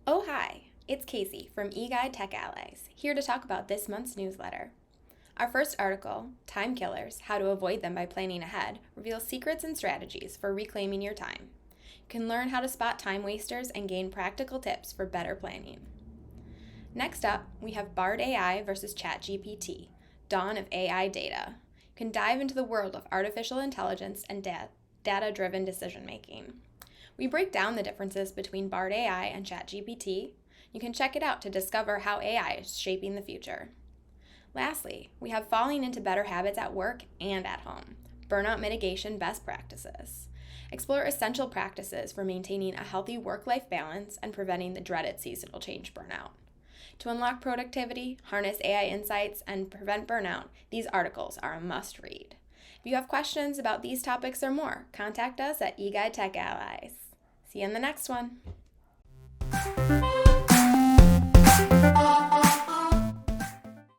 Oh, hi, it's Kacy from eGuide Tech Allies, here to talk about this month's newsletter. Our first article, Time Killers, How to Avoid Them by Planning Ahead, reveals secrets and strategies for reclaiming your time. You can learn how to spot time wasters and gain practical tips for better planning. Next up, we have Bard AI versus Chat GPT, Dawn of AI Data. You can dive into the world of artificial intelligence and data-driven decision-making. We break down the differences between Bard AI and Chat GPT. You can check it out to discover how AI is shaping the future. Lastly, we have falling into better habits at work and at home, burnout mitigation best practices. Explore essential practices for maintaining a healthy work-life balance and preventing the dreaded seasonal change burnout. To unlock productivity, harness AI insights, and prevent burnout, these articles are a must-read. If you have questions about these topics or more, contact us at eGuide Tech Allies. See you in the next one.